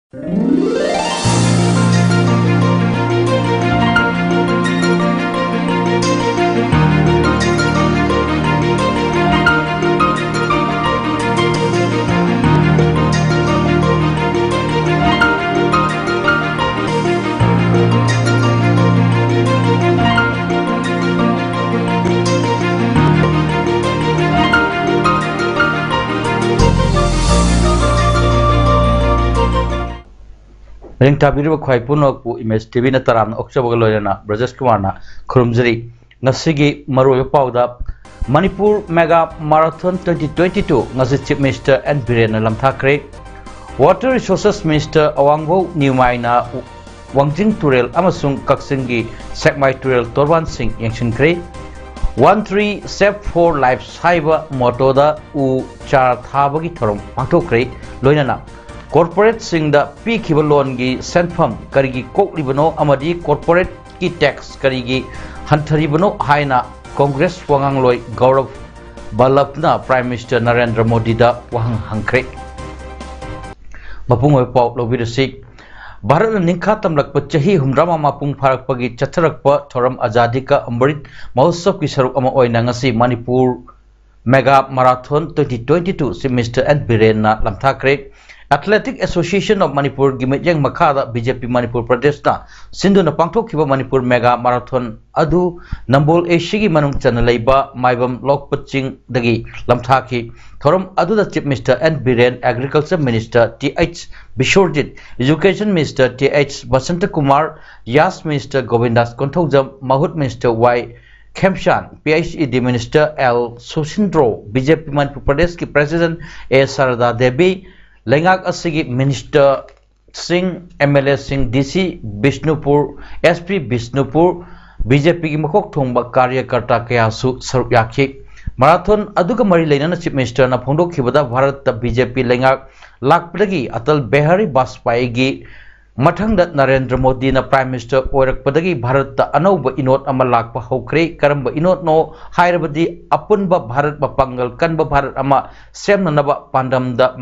Ring tabiru khwai puno ku image TV na taram okchabaga loyana Brajesh Kumar na khurumjari ngasigi maroi pauda Manipur Mega Marathon 2022 ngasi Chief Minister N Biren lamthakre Water Resources Minister Awangbo Niumai na Wangjing Turel amasung Kaksingi Sekmai Turel Torban Singh yengsinkre 13 Save for Lives haiba motto da u char thabagi thorom pangthokre loinana corporate singda pi khibalon gi senfam karigi koklibano amadi corporate ki tax karigi hantaribano haina congress wangangloi gaurav balapna prime minister narendra modi da wahang hangkre mapung oi pau lobirasik bharat ningkha tamlak pachahi humrama mapung pharak pagi chatharak pa thoram azadi ka amrit mahotsav ki saruk ama oina ngasi manipur mega marathon 2022 semester and birena lamthakre Athletic Association of Manipur Gimejang Makada BJP Manipur Pradesh na Sinduna Pangthok kiba Manipur Mega Marathon adu Nambol Ashigi Manung Chanalaiba Maibam Lokpaching dagi lamthaki thoram adu da Chief Minister N Biren Agriculture Minister TH Bishorjit Education Minister TH Basanta Kumar Yas Minister Govindas Konthojam Mahut Minister Y Kemshan PhD Minister L Susindro BJP Manipur Pradesh ki President A Sarada Devi Lengak asigi Minister Singh MLA Singh DC Bishnupur SP Bishnupur BJP ki makok thongba karyakarta kaya su saruk yakhi marathon aduga mari leinana Chief Minister na phongdok khibada Bharat ta BJP lengak lakpadagi Atal Behari Bajpayee gi mathangda Narendra Modi na Prime Minister oirakpadagi Bharat ta anauba inot ama lakpa hokre karamba inot no hairabadi apunba Bharat ba pangal kanba Bharat ama semnanaba pandamda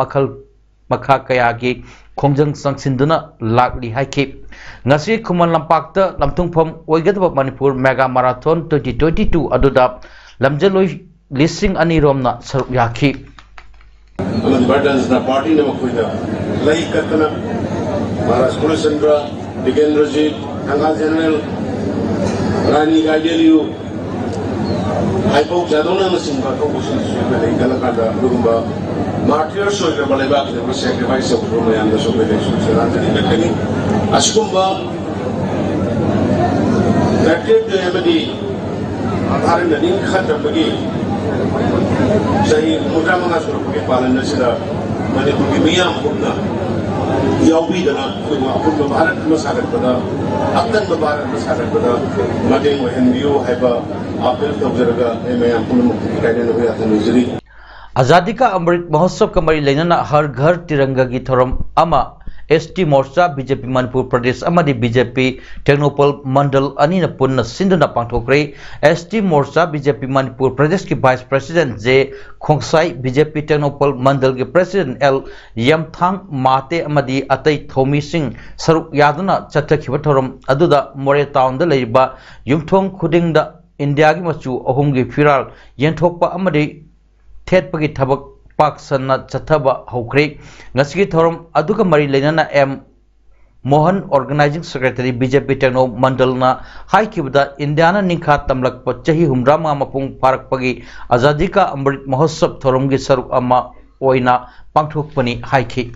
makha kayagi khongjang sangsinduna lakli haiki ngasi khuman lampakta lamthungpham oigadaba Manipur Mega Marathon 2022 aduda lamjaloi lising ani romna saruk yakhi Burdens na party na makuida lai katana Maharaj Kulachandra Digendrajit Angal General Rani Gaideliu Haipok Jadona Masimba Kokusin Suibele Galakada Lugumba Martyr Soiga Balebak the sacrifice of Roma and the Soviet Anthony Mekani Askumba Active the Emedy Aharan the Ninkat of Pagi Say Mutamangas Palanasida Manipuki Miam Puna Yawi the Puna Barat Masakat Pada Akan the Barat Masakat Pada Mading and you have a Apple of Zerga Mayam Puna Kaiden of Nizri Azadi ka Amrit Mahotsav ka mari leinana har ghar tiranga gi thoram ama ST Morcha BJP Manipur Pradesh amadi BJP Technopol Mandal ani na punna sinduna pangthokre ST Morcha BJP Manipur Pradesh ki Vice President J Khongsai BJP Technopol Mandal ki President L Yamthang Mate amadi atai Thomi Singh saruk yaduna chathakhiba thoram aduda More Town da leiba yumthong khuding da India gi machu ahum gi firal yenthokpa amadi Ted pagi thabak pak sanna chathaba hokre ngasigi thorom aduga mari leinana M Mohan Organizing Secretary BJP Techno Mandal na hai kibda Indiana ningkha tamlak pa chahi humrama mapung parak pagi Azadi ka Amrit Mahotsav thorom gi saruk ama oina pangthokpani haiki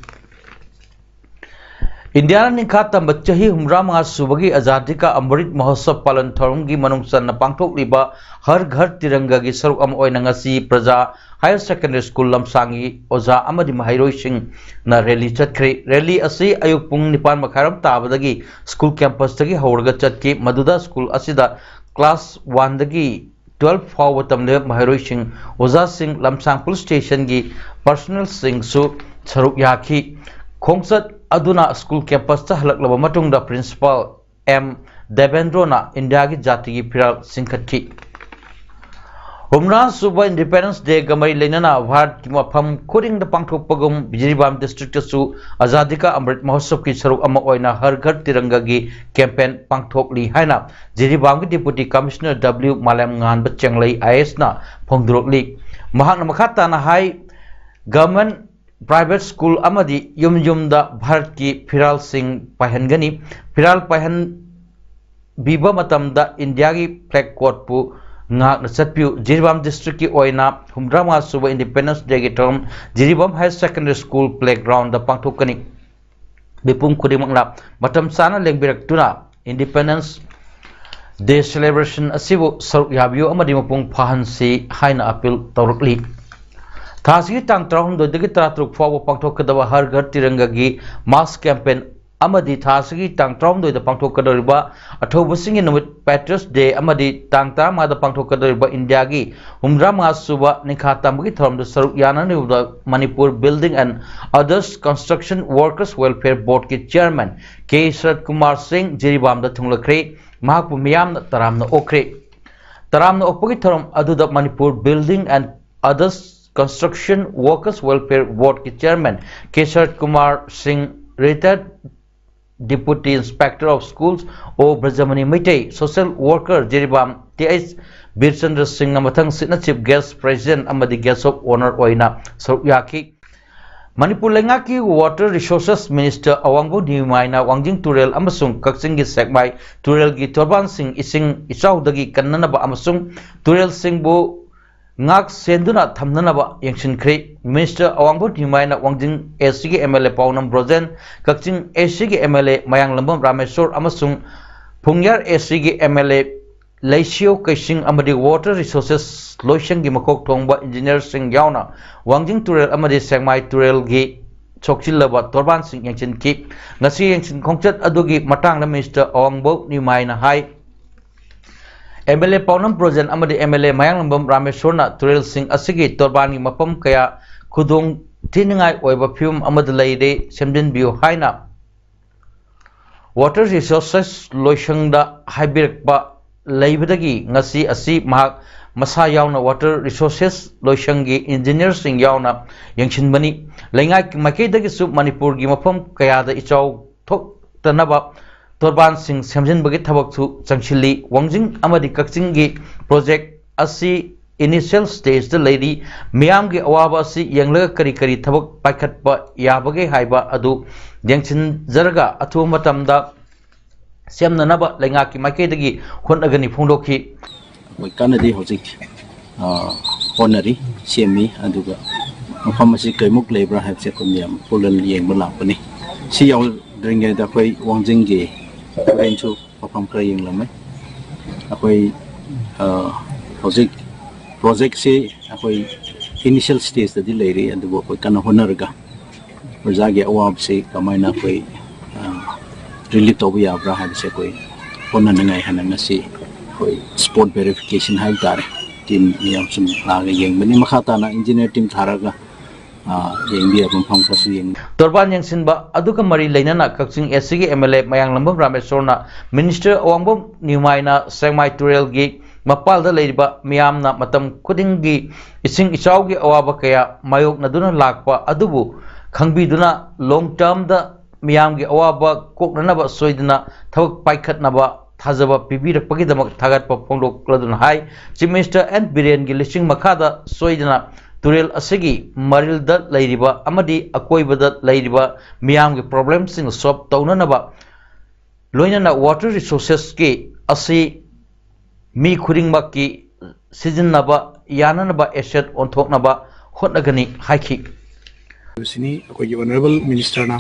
Indiana ningkha tamba chahi humrama subagi Azadi ka Amrit Mahotsav palan thorom gi manungsan na pangthok liba har ghar tiranga gi saruk ama oina ngasi praja Higher Secondary School Lamsangi Oza Amadi Mahairoi Singh na rally chatkre rally asi ayuk pung nipan makharam tabadagi school campus tagi haurga chatki maduda school asida class 1 dagi 12 fawa tamle Mahairoi Singh Oza Singh Lamsang Police Station gi personal Singh su saruk yakhi khongsat aduna school campus ta halaklaba matungda principal M Devendro na India gi jati gi phiral singkhatki Humra Suba Independence Day Gamari Lenana Bharat ki mafam khuring da pangthokpagum Bijiribam district su Azadika Amrit Mahotsav ki saruk ama oina har ghar tiranga gi campaign pangthokli haina Jiribam ki deputy commissioner W Malam Ngan Bachanglai IS na phongdurokli mahakna makhata na hai government private school amadi yum da Bharat ki Phiral Singh Pahangani Phiral Pahan biba matam da India ki flag court pu ngak na satpiu Jiribam district ki oina humrama suba Independence Day ki term Jiribam High Secondary School playground da pangthokani bipum khudimangla matam sana lengbirak tuna Independence Day celebration asibu saruk yabiu amadi mapung phahansi haina appeal tawrakli thasigi tang 3 dagi 33 fawa pangthokadawa har ghar tiranga gi mass campaign amadi thasigi tang 3 da pangthokadoriba athobasingi numit Patriots Day amadi tang 10 da pangthokadoriba India gi humrama suba nikhatamgi thoramda saruk yanani da Manipur Building and Others Construction Workers Welfare Board ki chairman K Sharat Kumar Singh Jiribam da thunglakre mahakpu miyam taramna okre taramna okpagi thoram aduda Manipur Building and Others Construction Workers Welfare Board ki chairman K Sharat Kumar Singh retired Deputy Inspector of Schools O Brajamani Mitei Social Worker Jiribam TS Birchandra Singh Namathang Sitna Chief Guest President Amadi Guest of Honor Oina Sarukyaki Manipur Lengaki Water Resources Minister Awangbo Nimaina Wangjing Turel Amasung Kaksingi Sekmai Turel Gi Torban Singh Ising Isaudagi Kananaba Amasung Turel Singh Bu ngak senduna thamnanaba yangshinkre Minister Awangbo Nimaina Wangjing SC MLA Paunam Brozen Kakching SC MLA Mayang Lambam Rameshwar amasung Pungyar SC MLA Laisio Kaising amadi Water Resources Loishang gi makok thongba Engineer Singh Yauna Wangjing Turel amadi Sengmai Turel gi chokchilaba Torban Singh yangshinki ngasi yangshin khongchat adugi matang na Minister Awangbo Nimaina hai MLA Paunam Projen amadi MLA Mayang Lambam Rameshwarna Turel Singh asigi Torbani mapam kaya khudong tiningai oiba phum amad leide semjin biu haina Water Resources Loishangda Haibirakba leibadagi ngasi asi mahak masa yauna Water Resources Loishangi Engineer Singh yauna yangshinbani lengai makedagi sub Manipur gi mapam kaya da ichau thok tanaba Torban Singh Semjin bagi thabak su changchili Wangjing amadi Kakching gi project asi initial stage the lady miyam gi awaba asi yanglaga kari kari thabak paikhatpa yabage haiba adu yangchin zaraga athu matamda semnanaba lengaki makedagi honagani phongdokhi moi kanadi hojik honari semi aduga mafam asi kaimuk lebra habse kumyam pulan yengba lapani si yaw dringe da koi Wangjing gi Renchu papam kraying lamai akoi hojik project se akoi initial stage da dilairi and wo kana honarga projage awab se kamaina koi relief to ya bra ha se koi honna nangai hananga se koi sport verification hai dar team yam sum laga yeng bani makhata na engineer team tharaga yeng bi apam phang kasu yeng Torban yangsinba aduka mari leinana Kakching SC MLA Mayang Lambam Rameshwarna Minister Awangbo Nimaina Sengmai Turel gi mapalda leiba miyamna matam khudingi ising ichau gi awaba kaya mayok naduna lakpa adubu khangbiduna long term da miyam gi awaba koknanaba soiduna thawak paikhatnaba thajaba pibirakpagi damak thagatpa phongdokladuna hai Chief Minister N Biren gi listing makhada soiduna Turel asigi marilda leiriba amadi akoibada leiriba miyamgi problems sing solve taunanaba loinana water resources ki asi mi khuringma ki sijinnaba yananaba asset onthoknaba hotnagani haiki sini akogi honorable minister na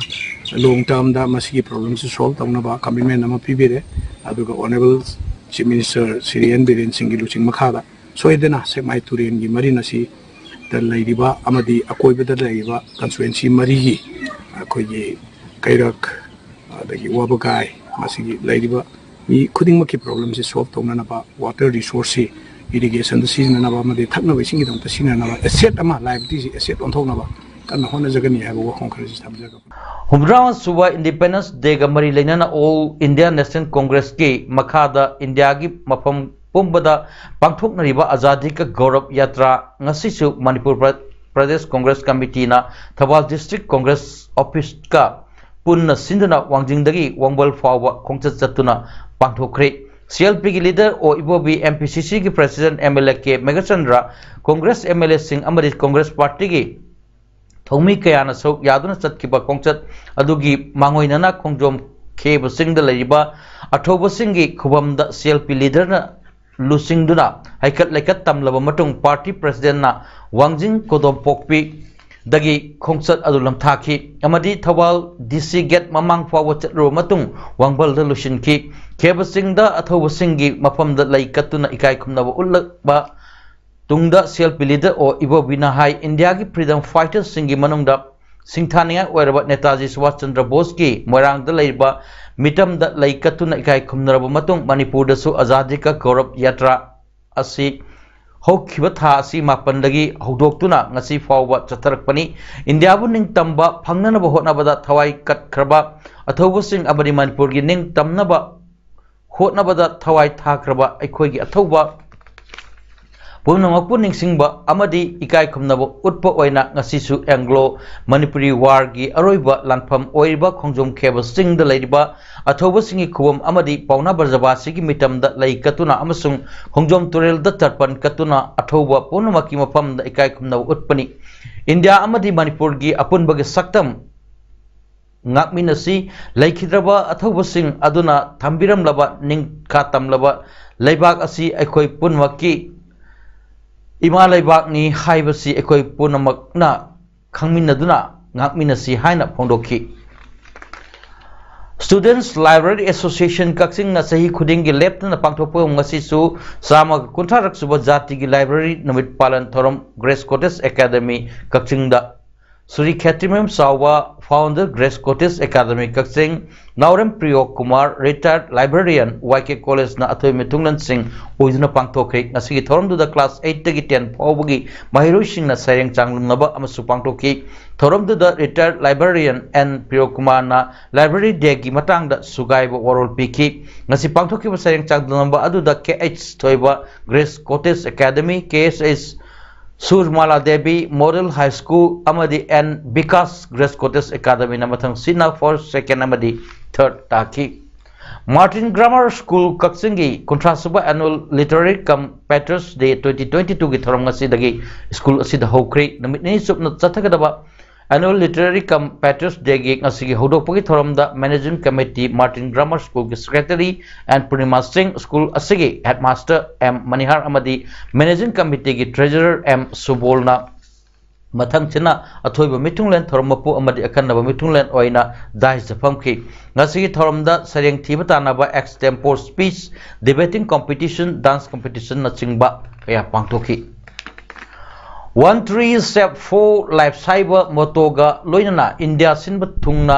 long term da masigi problems solve taunaba commitment nama pibire aduga honorable chief minister Sirian Biren Singh luching makhada soidena Semai Turen gi marina si the Ladiba Amadi Akoibada Laiva constituency Marigi Akoye Kairak the Wabagai Masigi Ladiba we couldn't make problems is solved on about water resource irrigation the season and about the Tana wishing it on the scene and about a set amount like this a set on Tonaba and the Honazagani have a walk on Christ. Humra Suba Independence Day Gamari Lenana All India National Congress Ki Makada India gi mapam पुंबदा पांथोकनरिबा आजादी का गौरव यात्रा ngasisu Manipur Pradesh Congress Committee na Thawal District Congress Office ka punna sinduna wangjingdagi wangbal fawa khongchat chatuna pangthokre CLP ki leader o ibobi MPCC ki president MLA ke Megachandra Congress MLA sing amadi Congress party ki thongmi kayana sok yaduna chatkiba khongchat adugi mangoinana khongjom kheba singda laiba athoba singi khubamda CLP leader na lusingduna haikat laikat tamlaba matung party president na wangjing kodom pokpi dagi khongchat adu lamthaki amadi Thawal DC gate mamang fawa chatro matung wangbal da lusinki kheba singda athoba singi mafamda laikatuna ikai khumnaba ulba tungda CLP leader o ibobina hai India ki freedom fighters singi manungda singthania oiraba Netaji Subhash Chandra Bose ki moirang da laiba mitam da laikatuna ikai khumnaraba matung Manipur da su azadi ka gaurav yatra asi hokhiba tha asi mapandagi haudoktuna ngasi fawba chatharakpani India bu ning tamba phangnanaba hotnabada thawai katkraba athoba sing abadi Manipur gi ning tamnaba hotnabada thawai thakraba aikhoi gi athoba Punamapu ningsingba amadi ikai khumnaba utpa oina ngasisu Anglo Manipuri War gi aroiba lanpham oiba khongjom kheba singda leiba athoba singi khubam amadi pauna barjaba sigi mitamda lei katuna amasung khongjom turel da tarpan katuna athoba punamaki mafam da ikai khumnaba utpani India amadi Manipur gi apunba gi saktam ngakminasi leikidraba athoba sing aduna thambiram laba ning khatam laba leibak asi aikhoi punmaki Ima laibak ni haibasi ekoi punamak na khangminaduna ngakminasi haina phongdoki Students Library Association Kaksing na sahi khudingi lepna pangthokpa ngasi su sama kuntarak suba jati gi library namit palan thorom Grace Cottage Academy Kaksing da Suri Khatimem Sawa founder Grace Cottage Academy Kaksing Naurem Priyo Kumar retired librarian YK College na athoi mitunglan sing oiduna pangthokre ngasigi thorom du da class 8 tagi 10 phawbagi mahiroi sing na sareng changlumnaba amasu pangthokki thorom du da retired librarian and Priyo Kumar na library day gi matang da sugaiba warol piki ngasi pangthokki ba sareng changlumnaba adu da KH thoiba Grace Cottage Academy KSS Surmala Devi Model High School amadi and Vikas Grace Cottage Academy namathang sina for second amadi third taki Martin Grammar School Kaksingi Kontrasuba Annual Literary Cum Patrons Day 2022 gi thorom ngasi dagi school asida hokri namit ni supna chathagadaba Annual Literary Cum Patrons Day gi ngasi gi hodokpagi thorom da Managing Committee Martin Grammar School gi Secretary and Purnima Singh School asigi Headmaster M Manihar amadi Managing Committee gi Treasurer M Subolna mathang china athoiba mitunglen thormapu amadi akannaba mitunglen oina dais japamki ngasi thoromda sareng thiba tanaba extempore speech debating competition dance competition na chingba kaya pangthoki 1 3 step 4 life cyber motoga loinana India sinba thungna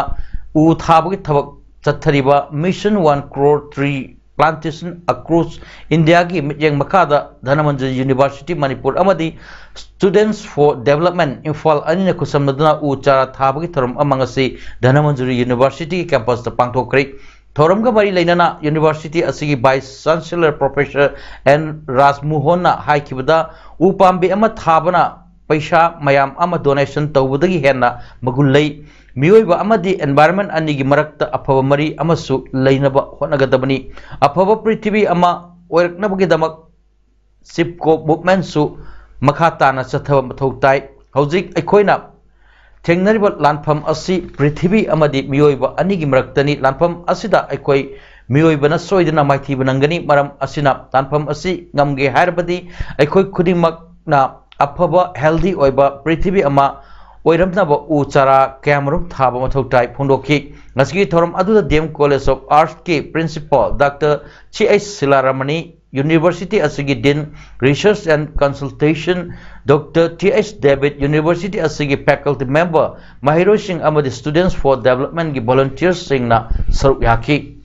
u thabagi thabak chathariba mission 1 crore tree plantation across India gi mityeng makada Dhanamanjari University Manipur amadi Students for Development Infal anina kusamnaduna u chara thabagi thorom amangasi Dhanamanjari University campus ta pangthokri thorom ga bari leinana university asigi vice chancellor professor N Rajmohan na haikibada u pambi ama thabana paisa mayam ama donation tawbudagi henna magulai miyoiba amadi environment anigi marakta afaba mari amasu leinaba honagadabani afaba prithvi ama oiraknabagi damak sipko movement su makata na chathaba mathautai hojik aikhoina thengnariba lanpham asi prithvi amadi miyoiba anigi maraktani lanpham asida aikoi miyoibana soidana maithi banangani maram asina lanpham asi ngamge harbadi aikoi khudingmak na afaba healthy oiba prithvi ama oiramnaba u chara kamarum thaba mathautai phondoki ngasigi thorom aduda DM College of Arts ki principal Dr. CH Silaramani University asigi Dean Research and Consultation Dr. TH David University asigi faculty member Mahiro Singh amadi Students for Development gi volunteers sing na saruk yaki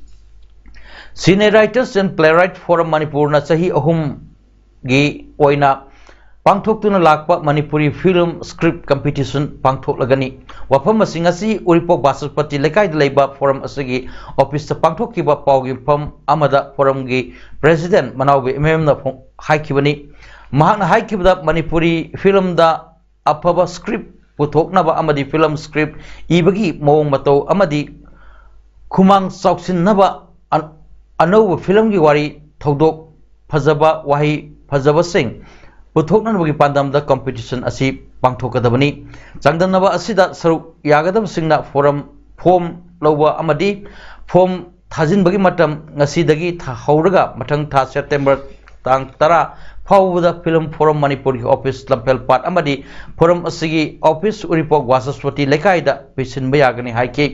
Senior Writers and Playwright Forum Manipur na sahi ahum gi oina पांथोक्तुना लाकपा Manipuri film script competition पांथोक्लगनी वफम असिंग असि उरिपोक बासपति लेकाई लेबा फोरम असगी ऑफिस पांथोक्किबा पाउगी फम अमदा फोरम गी प्रेसिडेंट मनाउगी एमएम न हाइखिबनी महान हाइखिबदा मणिपुरी फिल्म दा अफब स्क्रिप्ट पुथोकनबा अमदी फिल्म स्क्रिप्ट इबगी मोंग मतौ अमदी खुमांग चौसिननबा अनौब फिल्म की वारी थौदोक फजबा वाही फजबा सिंह पुथोकनबगी पांदमदा कंपटीशन असि पांथोकदबनी चांगदनबा असिदा सरुक यागदब सिंगना फोरम फॉर्म लौबा अमदी फॉर्म थाजिनबगी मतम ngasiदगी हौरगा मथंग था सेप्टेम्बर तांग 10 फाउबदा फिल्म फोरम मणिपुर की ऑफिस लंपेल पाट अमदी फोरम असigi ऑफिस उरिपोक वासस्पति लेकाइदा पिसिनबा यागनी हाइकी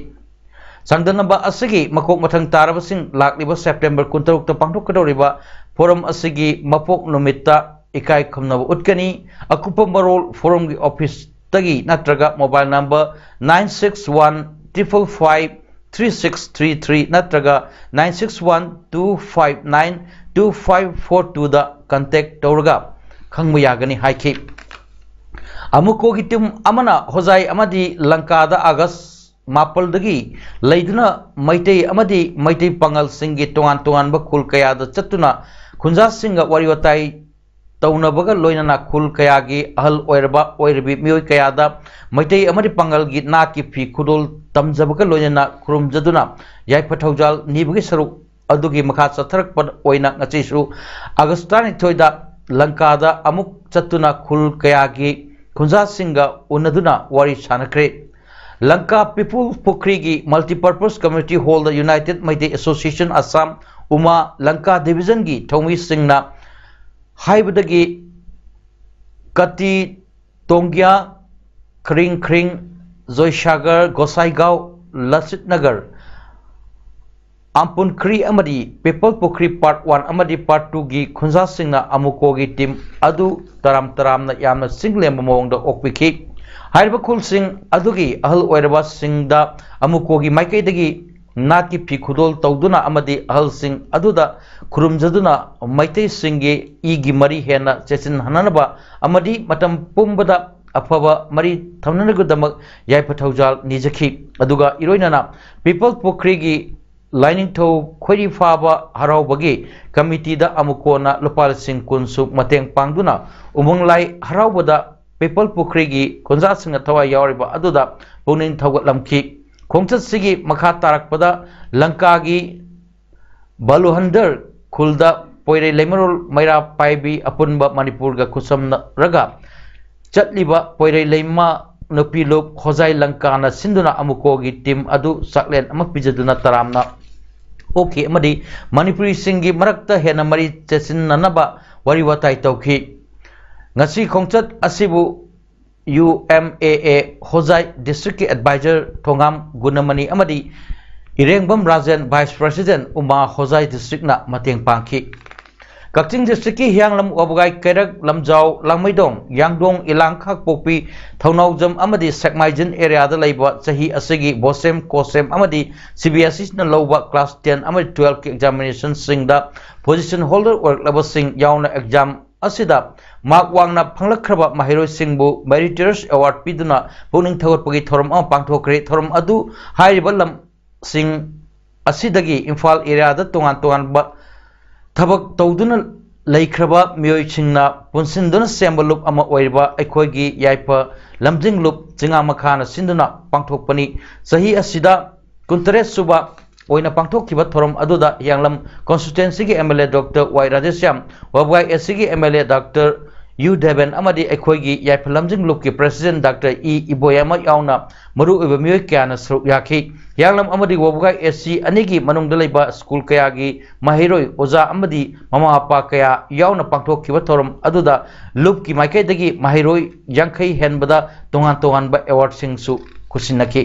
संगदनबा असगी मकोक मथंग तारबसिंग लाकलिबा सेप्टेम्बर 23 ता पांथोकदौरिबा फोरम असगी मपोक नुमित्ता इकाई खमनब उटकनी अकुप मरोल फोरम की ऑफिस तगी नत्रगा मोबाइल नंबर 9615553633 नत्रगा 9612592542 दा कांटेक्ट तौरगा खंगबा यागनी हाइकी अमुको की टीम अमना होजाई अमदी लंका दा अगस्त मापलदगी लेदुना मैतै अमदी मैतै पंगल सिंगी तोंगान तोंगान खुल कयादा चतुना खुंजा सिंग वारिवताई तौनबगा लोइनना खुल कयागी अहल ओइरबा ओइरबी मियोय कयादा मैतै अमदी पंगल गी नाकी फी खुदोल तमजबगा लोइनना खुरुमजदुना याइफथौजाल निबगी सरुक अदुगी मखा चथरक पद ओइना ngachaisu अगस्तानि थोइदा लंकादा अमुक चतुना खुल कयागी खुंजा सिंगा उनदुना वारी सानखरे लंका पीपुल पुखरी की multipurpose community hall the United मैते एसोसिएशन असम उमा लंका डिवीजन की थौमी सिंगना हाइबदगी कति तोंग्या खरिंग खरिंग जोयसागर गोसाईगांव लसित नगर आमपुनखरी अमदी पीपल पुखरी पार्ट 1 अमदी पार्ट 2 की खुंजा सिंगना अमुको की टीम अदु तराम तरामना यामना सिंगलेम मोंगदा ओकपिखी हाइरबा खुलसिंग अदुगी अहल ओइरबा सिंगदा अमुकोगी माइकैदगी नाकी फी खुदोल तौदुना अमदी अहल सिंग अदुदा खुरुमजदुना मैतै सिंगी इगी मरी हेना चेचिन हननबा अमदी मतम पुंबदा अफबा मरी थमननगुदमक याइफथौजाल निजखी अदुगा इरोइनना पीपल पुखरीगी लाइनिंगथौ खोरी फाबा हरावबगी कमिटीदा अमुकोना लुपाल सिंग कुनसु मतेंग पांगदुना उमंगलाई हरावबदा पीपल पुखरी की खुंजा सिंह थवा यावरिबा अदुदा पुनिंग थौगलमखी खोंचत सिगी मखा तारकपदा लंका की बालुहंदर खुलदा पोइरे लेमरोल मैरा पाइबी अपुनबा मणिपुर का खुसम रगा चटलिबा पोइरे लेमा नुपी लोक होजाई लंका ना सिंधुना अमुको की टीम अदु सकलेन अमक पिजदुना तरामना ओके अमदी मणिपुरी सिंगी मरक्ता हेना मरी चेसिननबा worry वताई तौखी ngasi khongchat asibu UMAA Hojai District ki Advisor Thongam Gunamani amadi Irengbam Rajan Vice President Uma Hojai District na mateng pangki Kakching District ki Hyanglam Wabugai Kerak Lamjau Langmaidong Yangdong Ilang Khak Popi Thaunaujam amadi Sakmaijin area da laiba chahi asigi Bosem Kosem amadi CBSE na lowba class 10 amadi 12 ki examination singda position holder work level sing yauna exam asida mak wangna phanglakhraba mahiroi singbu meritorious award piduna puning thawatpagi thoram ama pangthokre thoram adu hairiba lam sing asidagi imphal area da tongan tongan ba thabak tawduna laikhraba mioi singna punsinduna sembalup ama oiriba aikhoigi yaipa lamjing lup jinga makhana sinduna pangthokpani sahi asida kuntare suba ओइना पांथोखिबा थोरम अदुदा यांगलम constituency के MLA doctor Y Rajeshyam वबगाई SC के MLA doctor U Deven अमदी एखोइगी याइफलमजिंग लुक के प्रेसिडेंट डॉक्टर ई इबोयामा याउना मरु इबा मियोय क्याना सरुक याखी यांगलम अमदी वबगाई एससी अनेगी मनुंगदा लेबा स्कूल कयागी माहिरोय ओजा अमदी ममा अपा कया याउना पांथोखिबा थोरम अदुदा लुक की माइकैदगी माहिरोय यांखै हेनबदा तोंगान तोंगानबा अवार्ड सिंगसु खुसिनकी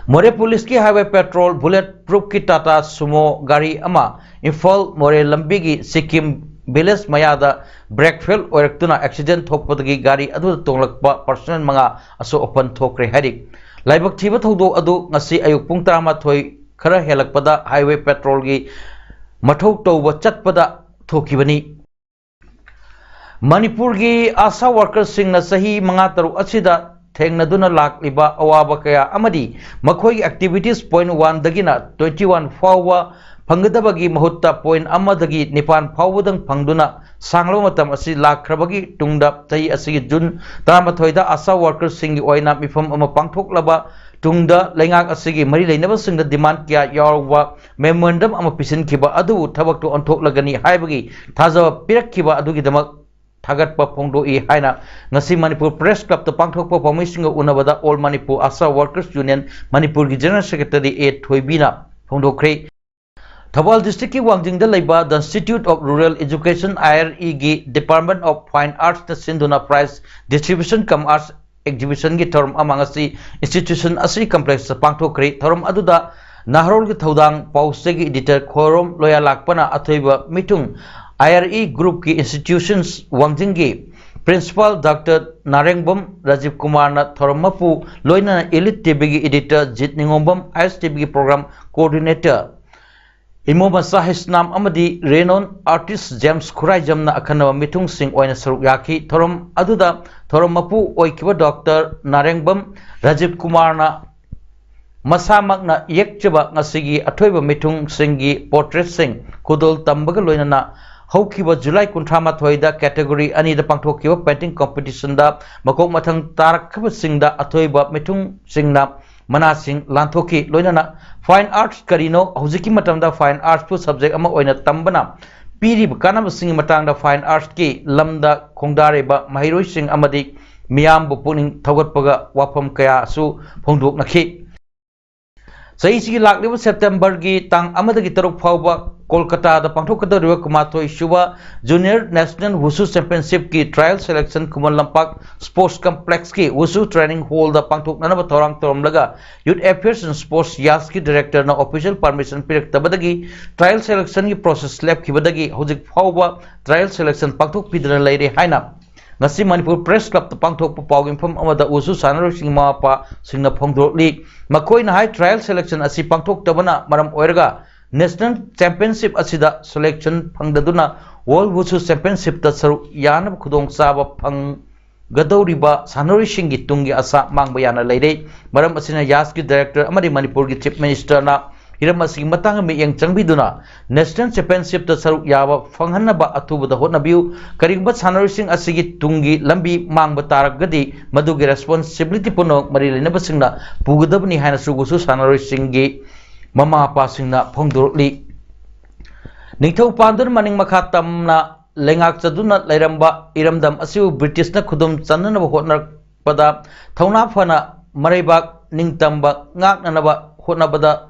मोरे पुलिस की हाईवे पेट्रोल बुलेट प्रूफ की टाटा सुमो गाड़ी अमा इम्फाल मोरे लंबी की सिक्किम विलेज मयादा ब्रेक फेल ओरक्तुना एक्सीडेंट थोकपदगी गाड़ी अदु तोंगलकपा पर्सनल मंगा असो ओपन थोकरे हरिक लाइबक थीबा थौदो अदु ngasi ayuk pung 13 खरा हेलकपदा हाईवे पेट्रोल की मठौ तौबा चटपदा थोकिबनी Manipur gi asa workers sing na sahi manga taru asida thengna lak liba awaba kaya amadi makhoi activities point 1 dagina 21 fawa phangdabagi mahutta point amma dagi nipan fawudang phangduna sanglo matam asi lakrabagi tungda tai asi jun tamathoida asa workers sing oina mifam ama pangthoklaba tungda lengak asigi mari leinaba singda demand kya yawa memorandum ama pisin khiba adu thabak to onthok lagani haibagi thaja pirak khiba adugi damak Thagat pa pongdo I haina ngasi Manipur Press Club to pangthok pa pamising unabada All Manipur Asa Workers Union Manipur gi General Secretary A Thoibina pongdo kre Thabal District ki Wangjing da laiba the Institute of Rural Education IRE gi Department of Fine Arts na sinduna prize distribution kam arts exhibition gi term amangasi institution asri complex pangthok kre thorum aduda Nahrol gi thodang pause gi editor khorom loya lakpana athoiba mitung IRE Group की institutions Wangjingi Principal Dr. Narengbam Rajiv Kumar na Thormapu Loina Elite TV की editor Jit Ningombam IS TV की program coordinator Imo Masahis Nam Amadi Renon artist James Khurai Jamna Akhanwa Mitung Singh Oina Saruk Yaki Thorom Aduda Thormapu Oikiba Dr. Narengbam Rajiv Kumar na Masamak na yekchaba ngasigi athoiba mitung singi portrait sing kudol tambaga loina na Haukiba July kuntrama thoida category ani da pangthokiba painting competition da makok mathang tarakba singda athoiba mitung singna mana sing lanthoki loinana fine arts karino hojiki matamda fine arts pu subject ama oina tambana piri kanam sing matangda fine arts ki lamda khongdareba mahiroi sing amadi miyam bu puning thogatpaga wafam kaya su phongdok nakhi Saisi lakliba September gi tang amadagi taruk phawba Kolkata da pangthokadariba kumathoi suba Junior National Wushu Championship ki trial selection Kumal Lampak Sports Complex ki Wushu Training Hall da pangthoknanaba thorang toromlaga Youth Affairs and Sports Yas ki director na official permission piraktabadagi trial selection ki process lab khibadagi hojik phawba trial selection pangthok pidana leire haina Ngasi Manipur Press Club to pangthok pawging pham amada Wushu sanaro sing mapa singna phongdrokli makoi na high trial selection asi pangthok tabana maram oirga National Championship asida selection phangdaduna World Wushu Championship ta saru yana khudong saba phang gadoriba sanori singi tungi asa mangba yana leire maram asina Yas ki director amadi Manipur ki chief minister na hiram asigi matang mi yang changbiduna National Championship ta saru yaba phanghanaba atubada hotnabiu karigba sanori sing asigi tungi lambi mangba taragadi madugi responsibility puno mari lenaba singna pugadabni haina sugusu sanori singi Mama pasingna phongdorli Ningthau pandur maning makhatamna lengak chaduna lairamba iramdam asiu British na khudum channa hotnar pada thauna phana maraibak ningtamba ngaknanaba hotnabada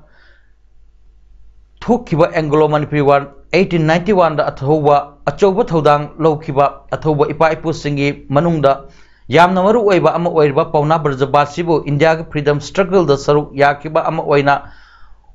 thukiba Anglo Manipuri War 1891 da athoba achoba thodang lowkiba athoba ipa ipu singi manungda yamna maru oiba ama oirba pauna brajabasibu India ki freedom struggle da saruk yakiba ama oina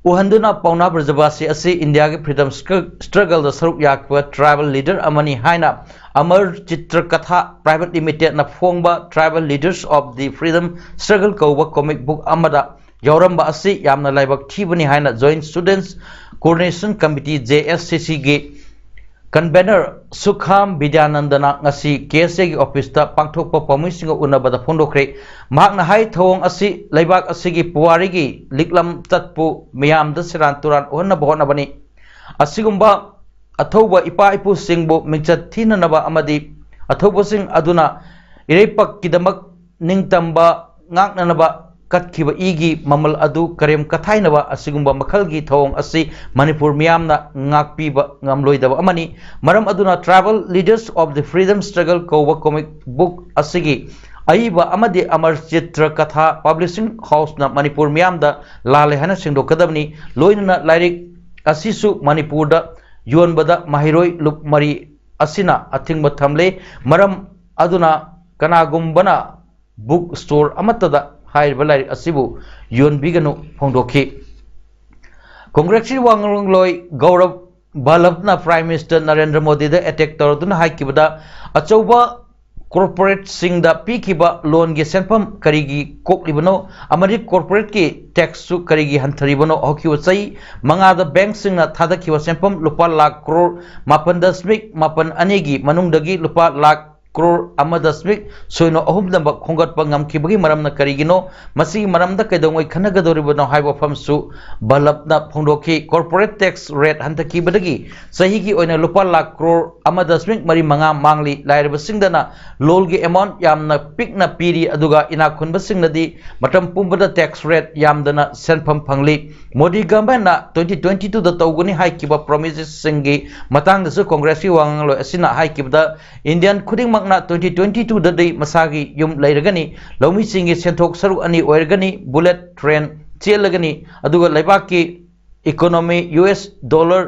Uhanduna Pauna Brajabasi asi India ki freedom struggle da saruk yakwa tribal leader amani haina Amar Chitra Katha Private Limited na phongba tribal leaders of the freedom struggle kauba comic book amada yauramba asi yamna laibak thibani haina Joint Students Coordination Committee JSCC ge convener Sukham Vidyanandana ngasi KSA gi office ta pangthokpa pamising unabada phondokre mahakna hai thong asi laibak asigi puwari gi liklam tatpu miyam da siran turan onna bhona bani asigumba athoba ipa ipu singbo mingchat thinanaba amadi athoba sing aduna ireipak kidamak ningtamba ngaknanaba katkiba igi mamal adu karem kathainaba asigumba makhalgi thong asi Manipur miyamna ngakpiba ngamloidaba amani maram aduna tribal leaders of the freedom struggle kowa comic book asigi aiba amadi Amar Chitra Katha publishing house na Manipur miyamda lale hana singdokadabni loinana lairik asisu Manipurda yonbada mahiroi lupmari asina athingba thamle maram aduna kanagumbana book store amatada Hai balai asibu yon biganu phongdokhi Congress wangloi Gaurav Balabna Prime Minister Narendra Modi da attack torduna haikibada achauba corporate sing da pikiba loan ge senpam karigi koklibano amari corporate ki tax su karigi hantaribano hokiwa sai manga da bank sing na thada kiwa senpam lupa lakh crore mapan dasmik mapan anegi manungdagi lupa lakh crore amadasmik soino ahum namba khongat pangam kibagi maramna karigino masi maramda kaidongoi khanagadoribano haiba famsu balapna phongdoki corporate tax rate hantaki badagi sahi gi oina lupa lakh crore amadasmik mari manga mangli lairba singdana lolgi amount yamna pikna piri aduga ina khunba singnadi matam pumbada tax rate yamdana senpham phangli modi government na 2022 da tawguni haikiba promises singi matang da su congress ki wanglo asina haikibda indian khuding makna 2022 da dei masagi yum lairagani lawmi singi senthok saru ani oirgani bullet train chelagani aduga laibaki economy US dollar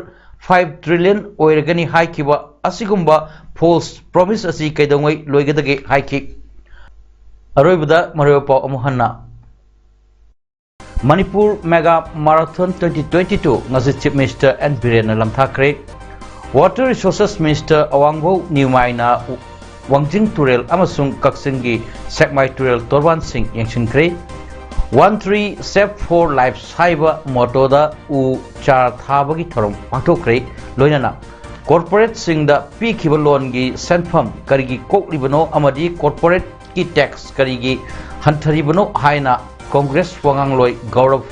5 trillion oirgani haikiba asigumba false promise asi kaidongoi loigadage haiki aroibada maropa amuhanna Manipur Mega Marathon 2022 ngasi Chief Minister N. Biren lamthakre Water Resources Minister Awangbo Niumaina Wangjing Turel amasung Kaksingi Sekmai Turel Torban Singh yangsinkre 13 Save for Lives haiba motoda u char thabagi thorom pangthokre loinana corporate singda pikhiba loan gi senfam karigi koklibano amadi corporate ki tax karigi hantaribano haina Congress Wangangloi Gaurav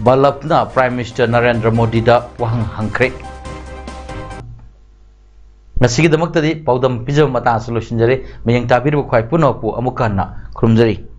Balapna Prime Minister Narendra Modi da wahang hangkre Masigi damak tadi paudam pijam mata solution jare mayang tabir bu khwai puno pu amukanna khurumjari